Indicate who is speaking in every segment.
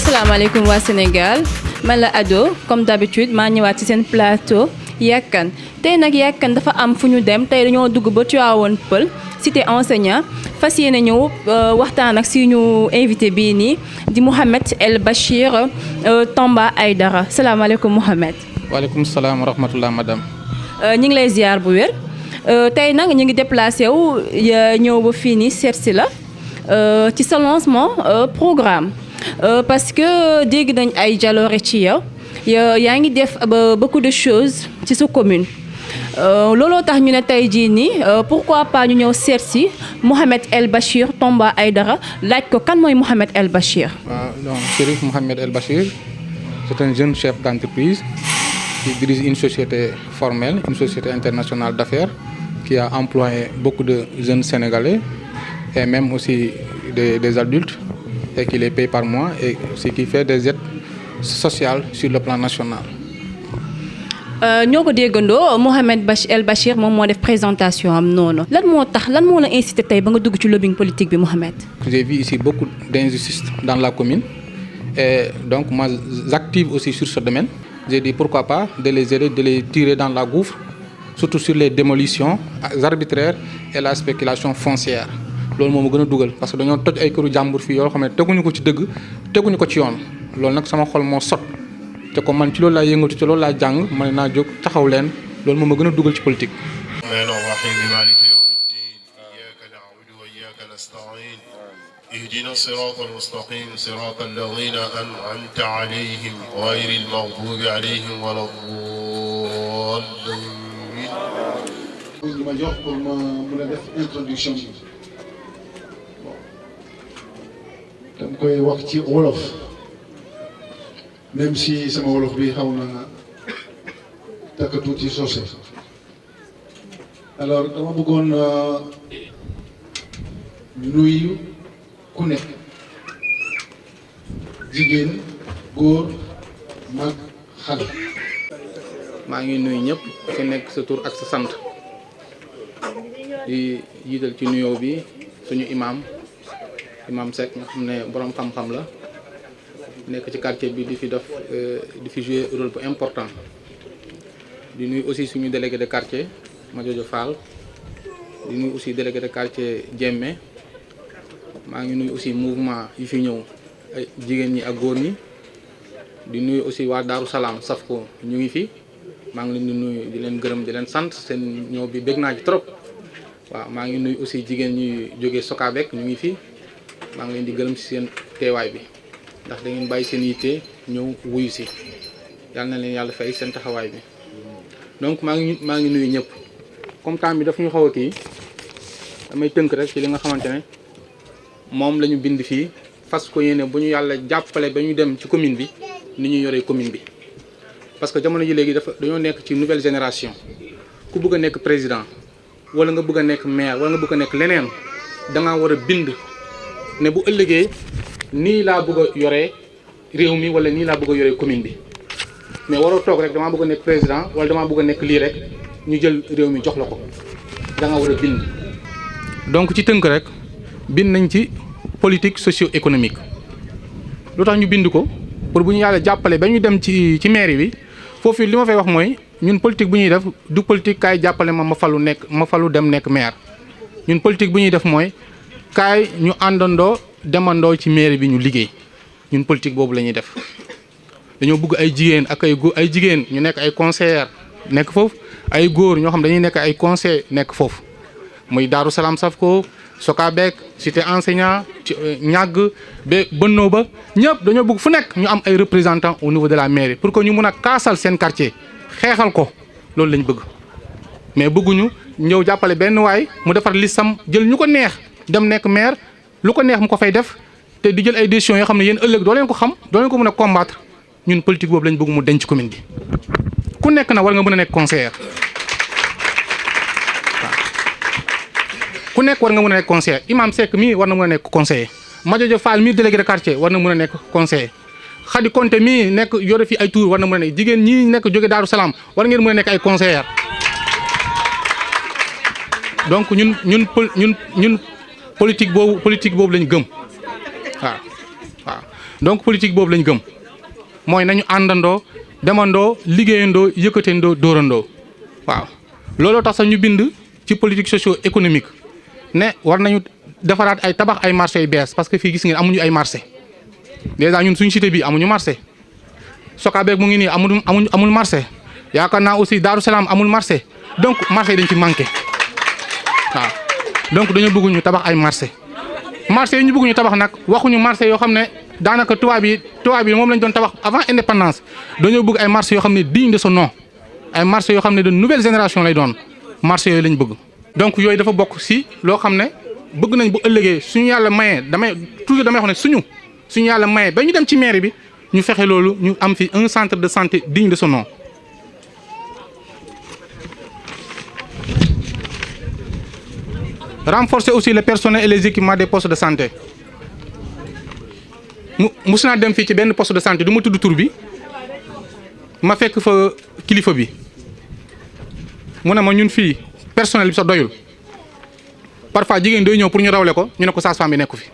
Speaker 1: asalaamaaleykum waa Sénégal man la Ado comme d'habitude maa ñëwaat ci seen plateau Yakan tey nag Yakan dafa am fu ñu dem tey dañoo dugg ba Tivaouane Peulh cité enseignant fas yéene ñëw waxtaan ak suñu invité bii nii di Mouhamed El Bachir Tamba Aidara salaamaaleykum Mouhamed.
Speaker 2: waaleykum salaam wa rahmatullah madame.
Speaker 1: ñu ngi lay ziar bu wér tey nag ñu ngi déplacé wu ñëw ba fii nii seet si la ci sa lancement programme parce que dégg nañ ay jaloore ci yow yaa ngi def beaucoup de choses ci sa commune looloo tax ñu ne tey jii nii pourquoi pas ñu ñëw seet si Mouhamed El Bachir Tamba Aidara laaj ko kan mooy Mouhamed El Bachir.
Speaker 2: waaw donc Chérif Mouhamed El Bachir c'est un jeune chef d'entreprise qui dirige une société formelle, une société internationale d'affaires qui a employé beaucoup de jeunes Sénégalais et même aussi des adultes et qui les paye par mois et ce qui fait des aides sociales sur le plan national.
Speaker 1: ñoo ko déggandoo Mouhamed El Bachir moom moo def présentation am noonu lan moo tax lan moo la incité tey ba nga dugg ci lobbying politique bi Mouhamed.
Speaker 2: J'ai vu ici beaucoup d'injustices dans la commune et donc moi j'active aussi sur ce domaine. J'ai dit pourquoi pas de les aider, de les tirer dans la gouffre, surtout sur les démolitions arbitraires et la spéculation foncière. loolu moo ma gën a dugal parce que dañoo toj ay këru jàmbur fii yoo xam ne teguñu ko ci dëgg teguñu ko ci yoon loolu nag sama xol moo sot te ko man ci loolu laa yëngatu ci loolu laa jàng ma ne naa jóg taxaw leen loolu moo ma gën a dugal ci politique.
Speaker 3: اهدنا الصراط المستقيم صراط الذين أنعمت عليهم غير المغضوب عليهم ولا الضالين.
Speaker 4: li ma jox pour ma mën a def introduction bi bon dama koy wax ci wolof même si sama wolof bi xaw na takk tuuti soose alors dama bëggoon nuyu ku nekk jigéen góor mag xale.
Speaker 2: maa ngi nuyu ñëpp ku nekk sa tur ak sa sant di jiital ci nuyoo bi suñu imam Seck nga xam ne borom xam-xam la nekk ci quartier bi di fi def di fi jouer rôle bu important di nuyu aussi suñu délégué de quartier Madiodio Fall di nuyu aussi délégué de quartier Diémé. maa ngi nuyu aussi mouvement yi fi ñëw ay jigéen ñi ak góor ñi di nuyu aussi waa Daaru Salaam Safko ñu ngi fi maa ngi leen di nuyu di leen gërëm di leen sant seen ñëw bi bég naa ci trop waaw maa ngi nuyu aussi jigéen ñi jógee Sokabek ñu ngi fi maa ngi leen di gërëm ci seen teewaay bi ndax da ngeen bàyyi seen yitte ñëw wuyu si yàlla na leen yàlla fay seen taxawaay bi donc maa ngi nuyu ñëpp comme temps bi daf ñu xaw a kii damay tënk rek ci li nga xamante ne moom la ñu bind fii fas ko yéene bu ñu yàlla jàppale ba ñu dem ci commune bi ni ñu yoree commune bi parce que jamono ji léegi dañoo nekk ci nouvelle génération ku bëgg a nekk président wala nga bëgg a nekk maire wala nga bëgg a nekk leneen da ngaa war a bind ne bu ëllëgee nii laa bëgg a yoree réew mi wala nii laa bëgg a yoree commune bi mais waroo toog rek damaa bëgg a nekk président wala damaa bëgg a nekk lii rek ñu jël réew mi jox la ko da nga war a bind. donc ci tënk rek. bind nañ ci politique socio-économique lu tax ñu bind ko pour bu ñu yàlla jàppale ba ñu dem ci mairie bi foofu li ma fay wax mooy ñun politique bu ñuy def du politique kaay jàppale ma falu dem nekk maire ñun politique bu ñuy def mooy kaay ñu àndandoo demandoo ci mairie bi ñu liggéey ñun politique boobu la ñuy def dañoo bëgg ay jigéen ak ay jigéen ñu nekk ay conseillers nekk foofu ay góor ñoo xam dañuy nekk ay conseil nekk foofu muy Daaru Salaam Safko Sokabek cité enseignant ñàgg ba bënnoo ba ñëpp dañoo bëgg fu nekk ñu am ay représentants au niveau de la mairie pour que ñu mun a kaasal seen quartier xeexal ko loolu lañ bëgg mais bëgguñu ñëw jàppale benn waay mu defar listam jël ñu ko neex dem nekk maire lu ko neex mu ko fay def te di jël ay décisions yoo xam ne yéen ëllëg doo leen ko xam doo leen ko mën a combattre ñun politique boobu lañ bëgg mu denc commune bi ku nekk na war nga mën a nekk conseiller ku nekk war nga mën a nekk conseiller Imam Seck mii war na mën a nekk conseiller Madiodio Fall mii délégué de quartier war na mën a nekk conseiller Khady Konté mii nekk yore fi ay tour war na mën a nekk jigéen ñii nekk jóge Daaru Salaam war ngeen mën a nekk ay conseillers donc ñun politique boobu lañu gëm waaw donc politique boobu lañ gëm mooy nañu àndandoo demandoo liggéeyandoo yëkkatendoo dóorandoo waaw looloo tax sax ñu bind ci politique socio-économique ne war nañu defaraat ay tabax ay marché yu bees parce que fii gis ngeen amuñu ay marché déjà ñun suñu cité bi amuñu marché Socabeg mu ngi nii amul marché yaakaar naa aussi Darou Salaam amul marché donc marché yi dañ ci manqué waaw donc dañoo bëgg ñu tabax ay marché yi ñu bëgg ñu tabax nag waxuñu marché yoo xam ne daanaka tubaab yi moom lañ doon tabax avant indépendance dañoo bëgg ay marché yoo xam ne digne de son nom ay marché yoo xam ne de nouvelle génération lay doon marché yooyu lañ bëgg. donc yooyu dafa bokk si loo xam ne bëgg nañ bu ëllëgee suñu yàlla mayee damay wax ne suñu yàlla mayee ba ñu dem ci mairie bi ñu fexe loolu ñu am fi un centre de santé digne de son nom. renforcer aussi le personnel et les équipements des postes de santé mus naa dem fii ci benn poste de santé du ma tudd tur bi ma fekk fa kilifa bi mu ne ma ñun fii personnel bi sax doyul parfois jigéen doy ñëw pour ñu rawle ko ñu ne ko sage-femme bi nekku fi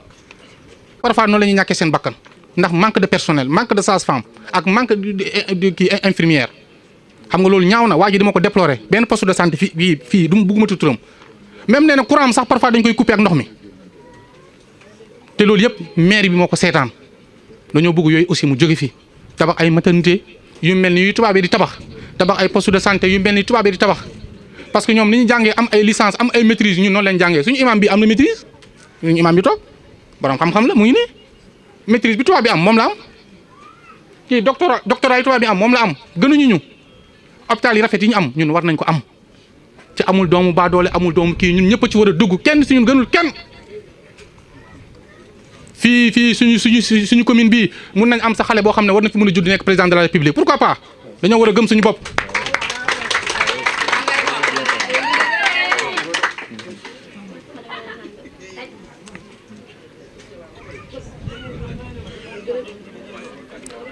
Speaker 2: parfois noonu la ñuy ñàkkee seen bakkan ndax manque de personnel manque de sage-femme ak manque de kii infirmière xam nga loolu ñaaw na waa ji dama ko déplorer benn poste de santé fii du bëgguma tudd turam même nee na courant sax parfois dañ koy couper ak ndox mi te loolu yëpp maire bi moo ko seetaan dañoo bëgg yooyu aussi mu jóge fi tabax ay maternité yu mel ni yu tubaab yi di tabax ay poste de santé yu mel ni tubaab yi di tabax parce que ñoom ni ñu jàngee am ay licence am ay maîtrise ñun noonu lañ jàngee suñu imam bi am na maîtrise suñu imam bi toog borom xam-xam la mu ngi nii maîtrise bi tubaab bi am moom la am kii doctorat yi tubaab bi am moom la am gënuñu ñu hôpital yi rafet yi ñu am ñun war nañ ko am ci amul doomu baadoole amul doomu kii ñun ñëpp a ci war a dugg kenn si ñun gënul kenn fii suñu commune bii mun nañ am sa xale boo xam ne war na fi mën a judd nekk président de la république pourquoi pas dañoo war a gëm suñu bopp.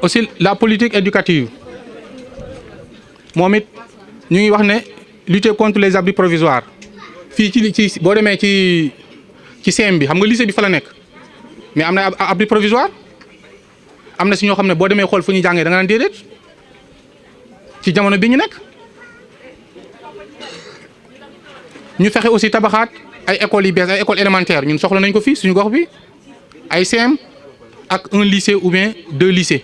Speaker 2: aussi la politique éducative moom it ñu ngi wax ne lutter contre les abris provisoires fii ci boo demee ci CM bi xam nga lycée bi fa la nekk mais am na abri provisoire am na si ñoo xam ne boo demee xool fu ñuy jàngee da nga naan déedéet ci jamono bi ñu nekk ñu fexe aussi tabaxaat ay écoles yu bees ay écoles élémentaires ñun soxla nañ ko fii suñu gox bi ay CM ak un lycée ou bien 2 lycées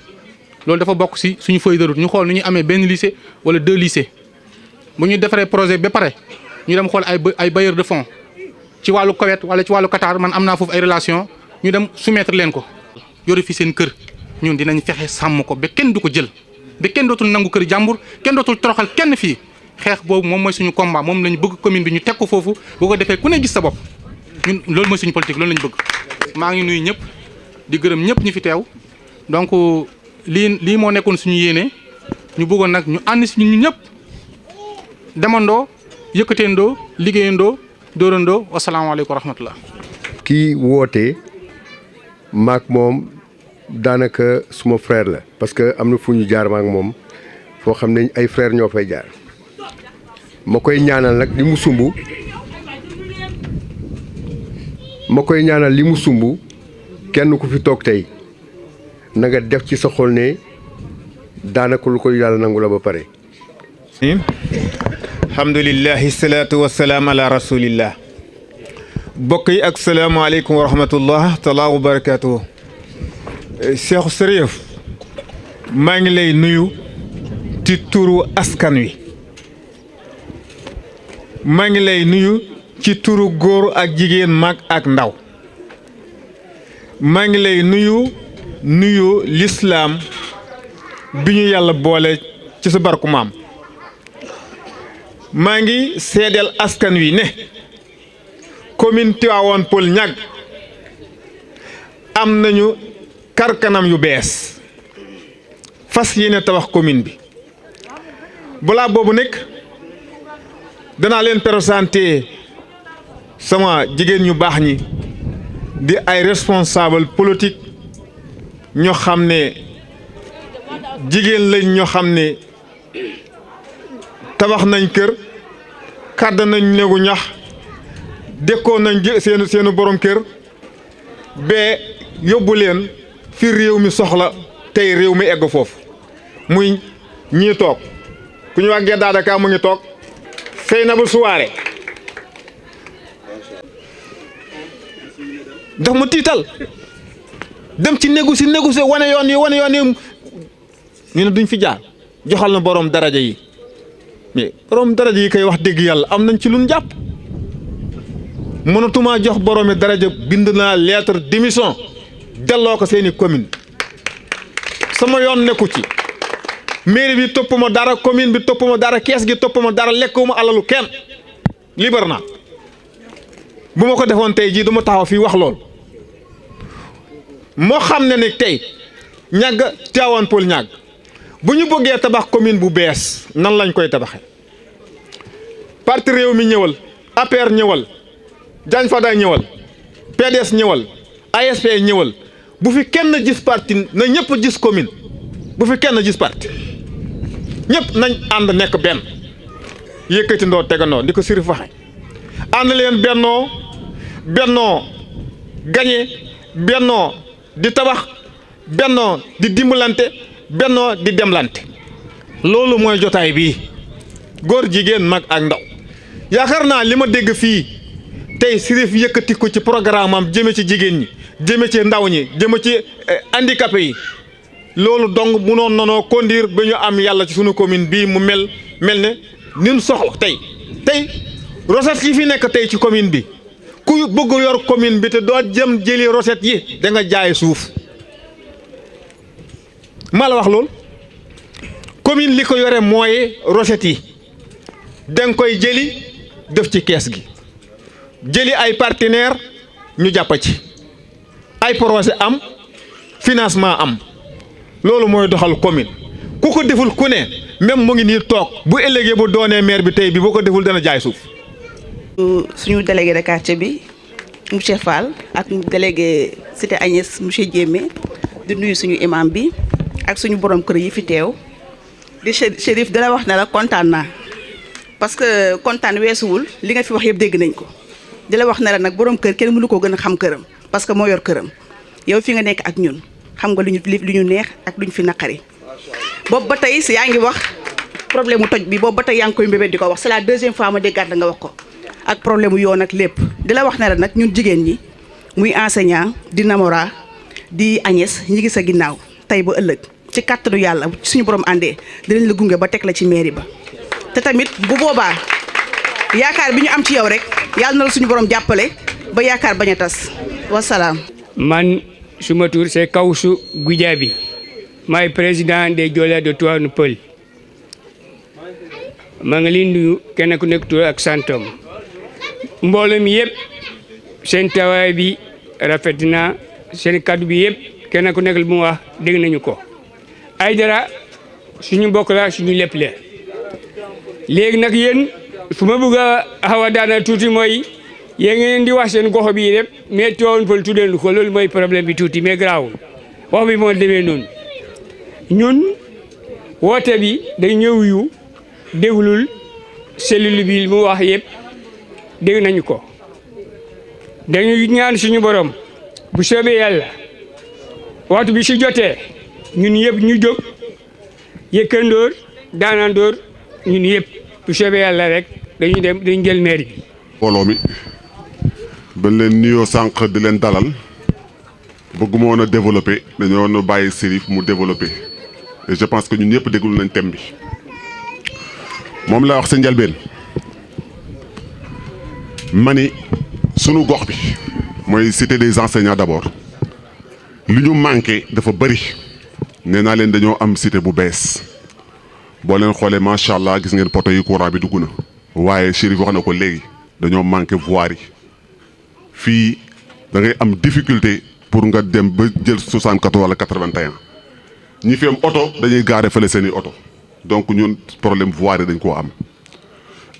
Speaker 2: loolu dafa bokk si suñu feuille de route ñu xool nu ñuy amee benn lycée wala 2 lycées bu ñu defaree projet ba pare ñu dem xool ay bailleurs de fonds ci wàllu Koweït wala ci wàllu Qatar man am naa foofu ay relation ñu dem soumettre leen ko yore fi seen kër ñun dinañ fexe sàmm ko ba kenn du ko jël ba kenn dootul nangu kër jàmbur kenn dootul toroxal kenn fii xeex boobu moom mooy suñu combat moom lañu bëgg commune bi ñu teg ko foofu boo ko defee ku ne gis sa bopp ñun loolu mooy suñu politique loolu lañu bëgg. maa ngi nuyu ñëpp di gërëm ñëpp ñu fi teew donc lii moo nekkoon suñu yéene ñu bëggoon nag ñu ànd si ñun ñëpp demandoo yëkkateendoo liggéeyandoo dóorandoo wasalaamaaleykum wa rahmatullah.
Speaker 5: kii woote maak moom daanaka suma frère la parce que am na fu ñu jaar maak moom foo xam ne ay frère ñoo fay jaar ma koy ñaanal nag li mu sumb kenn ku fi toog tey na nga def ci sa xol ne daanaka lu ko yàlla nangu la ba pare.
Speaker 6: alhamdulillahi salaatu wasalaam ala rasulillah bokk yi ak salaamaaleykum wa rahmatullah taala wa barakatuh. Cheikh Sërif maa ngi lay nuyu ci turu askan wi maa ngi lay nuyu ci turu góor ak jigéen mag ak ndaw maa ngi lay nuyu lislaam bi ñu yàlla boole ci sa barku maam maa ngi seedeel askan wi ne commune Tivaouane Peulh Niaga am nañu karkanam yu bees fas yéene tabax commune bi balaa boobu nekk danaa leen présenter sama jigéen ñu baax ñi di ay responsable politique ñoo xam ne jigéen lañ ñoo xam ne tabax nañ kër kàdd nañ néegu ñax dëkkoon nañ seenu borom kër ba yóbbu leen fi réew mi soxla tey réew mi egg foofu muy ñii toog ku ñu wax Gedda Daka mu ngi toog Seynabou Souare daf ma tiital dem ci négocier wane yoon yi ñu ne duñ fi jaar joxal na borom daraja yi mais borom daraja yi koy wax dëgg yàlla am nañ ci luñ jàpp mënatuma jox boromi daraja bind naa lettre démission delloo ko seeni commune sama yoon nekku ci mairie bi topp ma dara commune bi topp ma dara kees gi topp ma dara lekkuma alalu kenn libre naa bu ma ko defoon tey jii du ma taxaw fii wax lool moo xam ne ne tey ñàgg Tivaouane Peulh ñàgg bu ñu bëggee tabax commune bu bees nan lañ koy tabaxee parti réew mi ñëwal APR ñëwal Diagne Fada ñëwal PDS ñëwal ASP ñëwal bu fi kenn gis parti na ñëpp gis commune bu fi kenn gis parti ñëpp nañ ànd nekk benn yëkkati ndoo tegandoo di ko siri faxe ànd leen bennoo gañe bennoo di tabax bennoo di dimbalante bennoo di demlante loolu mooy jotaay bii góor jigéen mag ak ndaw yaakaar naa li ma dégg fii tey Sirif yëkkati ko ci programme am jëme ci jigéen ñi jëme ci ndaw ñi jëme ci handicapé yi loolu donc munoon nanoo conduire ba ñu am yàlla ci sunu commune bii mu mel ne nin soxla tey recette yi fi nekk tey ci commune bi ku bëgg yor commune bi te doo jëm jëli recette yi da nga jaay suuf maa la wax loolu commune li ko yore mooy recette yi da nga koy jëli def ci kees gi jëli ay partenaire ñu jàpp ci ay projet am financement am loolu mooy doxal commune ku ko deful ku ne même mu ngi nii toog bu ëllëgee bu doonee maire bi tey bi boo ko deful dana jaay suuf.
Speaker 7: suñu délégué de quartier bi monsieur Fall ak délégué cité Agnès monsieur Diémé di nuyu suñu imam bi ak suñu borom kër yi fi teew di Chérif dala wax ne la kontaan naa parce que kontaan weesuwul li nga fi wax yëpp dégg nañ ko di la wax ne la nag borom kër kenn mënu koo gën a xam këram parce que moo yor këram yow fi nga nekk ak ñun xam nga lu ñu neex ak lu ñu fi naqari boobu ba tey yaa ngi wax problème mu toj bi boobu ba tey yaa ngi koy mbébét di ko wax c'est la deuxième fois ma déggaat nga wax ko ak problème mu yoon ak lépp di la wax ne la nag ñun jigéen ñi muy enseignant di Namora di Agnès ñi ngi sa ginnaaw tey ba ëllëg ci kàttanu yàlla suñu borom àndee dinañ la gunge ba teg la ci mairie ba te tamit bu boobaa yaakaar bi ñu am ci yow rek yàlla na la suñu borom jàppale ba yaakaar bañ a tas wasalaam.
Speaker 8: man suma tur c'est Kawsu Goudiaby maay président des Joola de Tivaouane Peulh maa ngi leen nuyu kenn ku nekk tur ak santam mbooloo mi yëpp seen tawaay bi rafet na seen kaddu bi yëpp kenn ku nekk lu mu wax dégg nañu ko Aïdara suñu mbokk la suñu lépp la léegi nag yéen fu ma bëgg a xaw a daana tuuti mooy yéen ngeen di wax seen gox bi yëpp mais Tivaouane Peulh tuddee ko loolu mooy problème bi tuuti mais garaawul wax bi moo demee noonu ñun woote bi day ñëw yu déglul cellule bi mu wax yëpp dégg nañu ko dañuy ñaan suñu borom bu soobee yàlla waxtu bi si jotee ñun yëpp ñu jóg yëkkandoor daanandoor ñun yëpp bu soobee yàlla rek dañuy jël maire bi.
Speaker 9: mbooloo mi bañ leen nuyoo sànq di leen dalal bëgguma woon a développé dañoo woon a bàyyi Chérif mu développé et je pense que ñun ñëpp déglu nañ thème bi moom la wax sa njëlbeen ma ni sunu gox bi mooy cité des enseignants d'abord li ñu manqué dafa bëri nee naa leen dañoo am cité bu bees boo leen xoolee macha allah gis ngeen poto yi courant bi dugg na waaye Chérif wax na ko léegi dañoo manqué voirie yi fii da ngay am difficulté pour nga dem ba jël 64 wala 81 ñi fi am oto dañuy gaare fële seen i oto donc ñun problème voirie dañ koo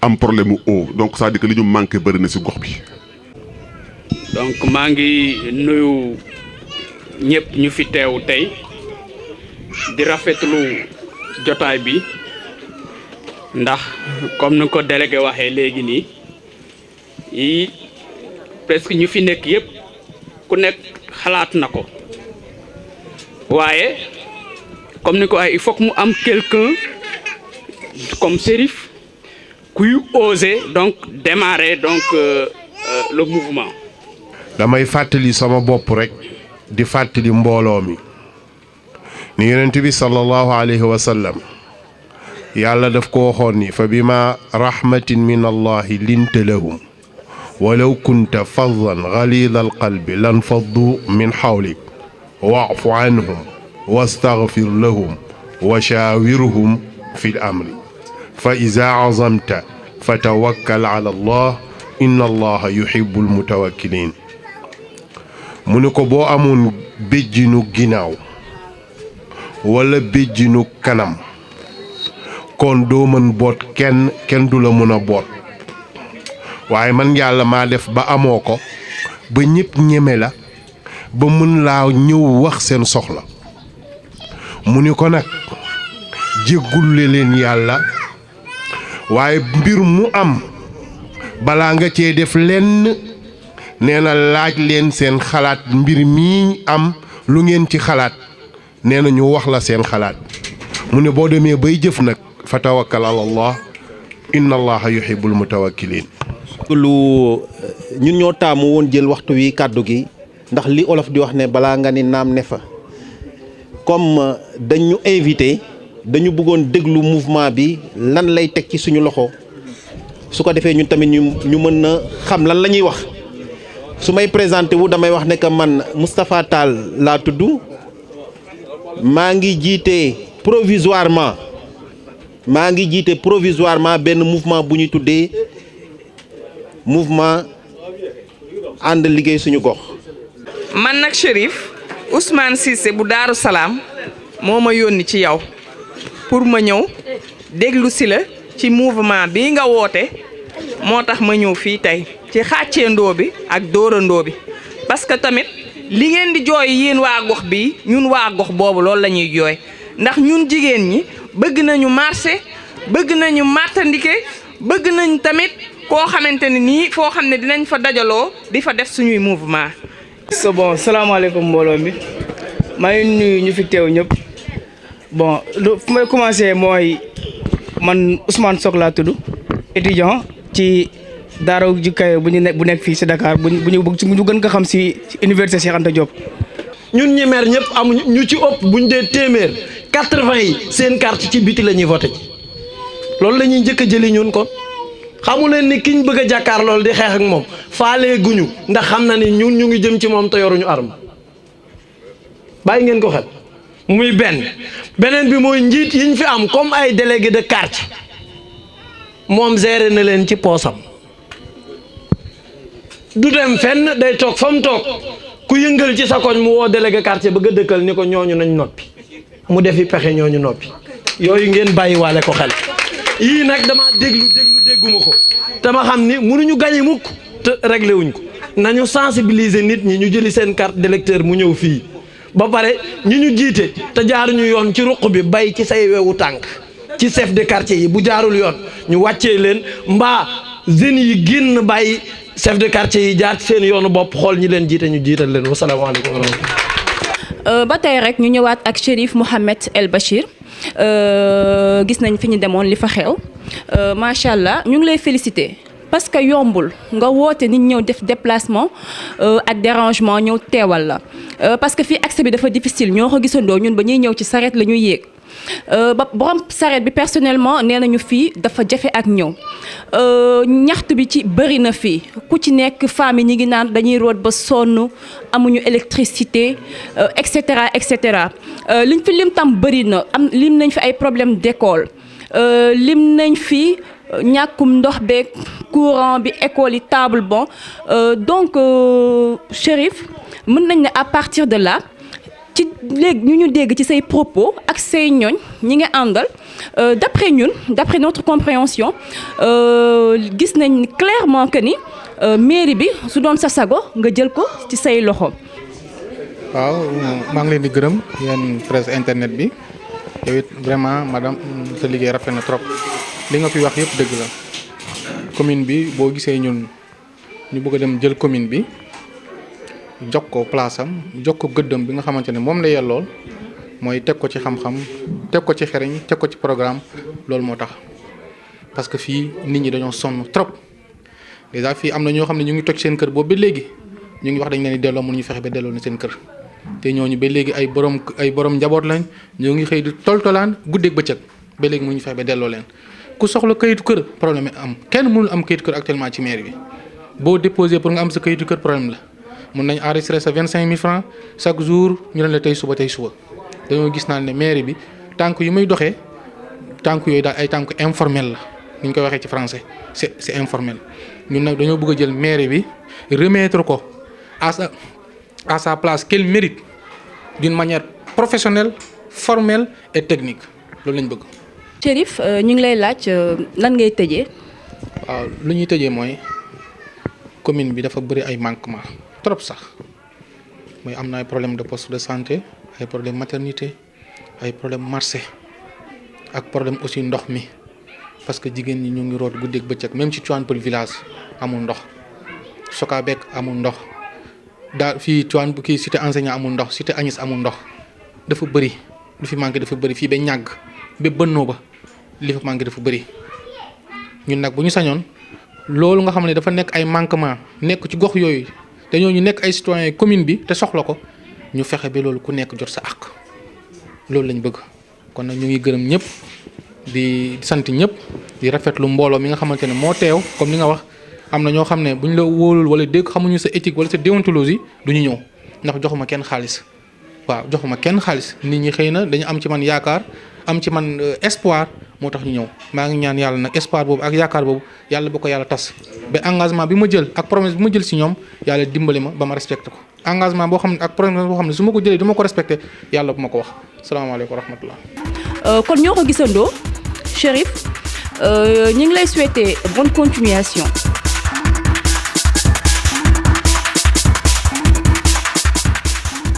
Speaker 9: am problème mu eau donc c'est-à-dire que li ñu manqué bëri na ci gox bi.
Speaker 8: donc maa ngi nuyu ñëpp ñu fi teew tey di rafetlu jotaay bi ndax comme ni ko délégué waxee léegi nii yi presque ñu fi nekk yëpp ku nekk xalaat na ko waaye comme ni ko waxee il faut que mu am quelqu'un comme Chérif kuy oser donc démarrer donc le mouvement.
Speaker 3: damay fàttali sama bopp rek di fàttali mbooloo mi ni yonent bi sallallahu alayhi wa sallam yàlla daf ko waxoon ni fa bima rahmatin min allahi linta lahum walaw kunta faddan ghalida alqalbi lan faddu min hawlik wa'fu anhum wastaghfir lahum wa shawirhum fi al-amri fa iza azamta fatawakkal ala allah inna allaha yuhibbul mutawakkilin mu ne ko boo amoon béjjinu ginnaaw wala béjjinu kanam kon doo mën boot kenn du la mën a boot waaye man yàlla maa def ba amoo ko ba ñëpp ñeme la ba mën laa ñëw wax seen soxla mu ni ko nag jéggule leen yàlla waaye mbir mu am balaa nga cee def lenn nee na laaj leen seen xalaat mbir mii am lu ngeen ci xalaat nee na ñu wax la seen xalaat mu ne boo demee bay jëf nag fa tawakkal ala allah inna allaha yuhibbul mutawakkilin.
Speaker 10: lu ñun ñoo taamu woon jël waxtu wi kàddu gi ndax li olof di wax ne balaa nga ni naam ne fa comme dañu invité dañu bëggoon déglu mouvement bi lan lay teg ci suñu loxo su ko defee ñun tamit ñu mën na xam lan la ñuy wax su may présenté wu damay wax ne que man Moustapha Tall laa tudd maa ngi jiite provisoirement benn mouvement bu ñuy tuddee mouvement ànd liggéey suñu gox.
Speaker 11: man nag Chérif Ousmane Cissé bu Daaru Salaam moo ma yónni ci yow pour ma ñëw déglu si la ci mouvement bii nga woote moo tax ma ñëw fii tey ci xàcceendoo bi ak dóorandoo bi parce que tamit li ngeen di jooy yéen waa gox bi ñun waa gox boobu loolu la ñuy jooy ndax ñun jigéen ñi bëgg nañu marché bëgg nañu màttandike bëgg nañ tamit koo xamante ne nii foo xam ne dinañ fa dajaloo di fa def suñuy mouvement.
Speaker 12: bon salaamaaleykum mbooloo mi maa ngi nuyu ñu fi teew ñëpp bon fu may commencé mooy man Ousmane Sock laa tudd étudiant ci daara jukkaay bu nekk fii si Dakar bu ñu gën ko xam si université Cheikh Anta Diop.
Speaker 13: ñun ñi mer ñëpp amuñu ñu ci ëpp buñ dee téeméer 80 yi seen carte ci biti la ñuy voté ji loolu la ñuy njëkk a jëli ñun kon xamu leen ni kiñ bëgg a jàkkaar loolu di xeex ak moom faalee guñu ndax xam na ni ñun ñu ngi jëm ci moom te yoruñu arme bàyyi ngeen ko xel muy beneen bi mooy njiit yiñ fi am comme ay délégué de quartier moom géré na leen ci poosam du dem fenn day toog fa mu toog ku yëngal ci sa koñ mu woo délégué quartier bëgg a dëkkal ni ko ñooñu nañ noppi mu defi pexe ñooñu noppi yooyu ngeen bàyyi waale ko xel yii nag dama dégguma ko te ma xam ni mënuñu gañe mukk te réglé wuñ ko nañu sensibiliser nit ñi ñu jëli seen carte d'électeur mu ñëw fii ba pare ñi ñu jiite te jaaruñu yoon ci ruq bi bay ci say wewu tànk ci chef de quartier yi bu jaarul yoon ñu wàccee leen mbaa jeunes yi génn bàyyi chef de quartier yi jaar ci seen yoonu bopp xool ñi leen jiite ñu jiital leen wasalaamaaleykum wa rahmatulah.
Speaker 1: ba tey rek ñu ñëwaat ak Chérif Mouhamed El Bachir gis nañ fi ñu demoon li fa xew macha allah ñu ngi lay féliciter parce que yombul nga woote nit ñëw def déplacement ak dérangement ñëw teewal la parce que fii accès bi dafa difficile ñoo ko gisandoo ñun ba ñuy ñëw ci sareet la ñuy yéeg ba borom sareet bi personnellement nee nañu fii dafa jafe ak ñëw ñaxtu bi ci bëri na fii ku ci nekk femmes yi ñi ngi naan dañuy root ba sonn amuñu électricité et cetera et cetera liñ fi lim tam bëri na lim nañ fi ay problème d'école lim nañ fi ñàkkum ndox beeg courant bi école yi table bon donc Chérif mën nañ ne à partir de là ci léegi ñu dégg ci say propos ak say ñooñ ñi nga àndal d'après notre compréhension gis nañ clairement que ni mairie bi su doon sa sago nga jël ko ci say loxo.
Speaker 2: waaw maa ngi leen di gërëm yéen presse internet bi yow it vraiment madame sa liggéey rafet na trop li nga fi wax yëpp dëgg la commune bi boo gisee ñun ñu bëgg a dem jël commune bi jox ko place am jox ko gëddam bi nga xamante ne moom la yellool mooy teg ko ci xam-xam teg ko ci xereñ teg ko ci programme loolu moo tax parce que fii nit ñi dañoo sonn trop déjà fii am na ñoo xam ne ñu ngi toj seen kër boobu ba léegi ñu ngi wax dañ leen di delloo mënuñu fexe ba delloo na seen kër te ñooñu ba léegi ay borom njaboot lañ ñoo ngi xëy di toltolaan guddeeg bëccëg ba léegi mënuñu fexe ba delloo leen ku soxla kayitu kër problème am kenn mënul am kayitu kër actuellement ci mairie bi boo déposé pour nga am sa kayitu kër problème la mun nañ enregistrer sa 25 000 francs chaque jour ñu ne la tey suba dañoo gis naa ne mairie bi tànk yu muy doxee tànk yooyu daal ay tànk informel la ni ñu koy waxee ci français c'est informel ñun nag dañoo bëgg a jël mairie bi remettre ko à sa place qu'elle mérite d'une manière professionnelle formelle et technique loolu lañ bëgg.
Speaker 1: Chérif ñu ngi lay laaj lan ngay tëjee.
Speaker 2: waaw lu ñuy tëjee mooy commune bi dafa bëri ay manquement trop sax mooy am na ay problème de poste de santé ay problème maternité ay problème marché ak problème aussi ndox mi parce que jigéen ñi ñu ngi root guddeeg bëccëg même ci Tivaouane Peulh village amul ndox Sokabek amul ndox daal fii Tivaouane kii cité enseignant amul ndox cité Agnès amul ndox dafa bëri lu fi manqué dafa bëri fii ba ñàgg ba bënnoo ba li fa manqué dafa bëri ñun nag bu ñu sañoon loolu nga xam ne dafa nekk ay manquement nekk ci gox yooyu te ñooñu nekk ay citoyen commune bi te soxla ko ñu fexe ba loolu ku nekk jot sa àq loolu lañ bëgg kon nag ñu ngi gërëm ñëpp di sant ñëpp di rafetlu mbooloo mi nga xamante ne moo teew comme ni nga wax am na ñoo xam ne bu ñu la wóolul wala dégg xamuñu sa éthique wala sa déontologie du ñu ñëw ndax joxuma kenn xaalis waaw joxuma kenn xaalis nit ñi xëy na dañu am ci man yaakaar am ci man espoir moo tax ñu ñëw maa ngi ñaan yàlla nag espoir boobu ak yaakaar boobu yàlla ba ko yàlla tas ba engagement bi ma jël ak promesse bi ma jël si ñoom yàlla dimbali ma ba ma respecté ko engagement boo xam ne ak promesse boo xam ne su ma ko jëlee du ma ko respecté yàlla bu ma ko wax salaamaaleykum wa rahmatullah.
Speaker 1: kon ñoo ko gisandoo Chérif ñu ngi lay souhaiter bonne continuation.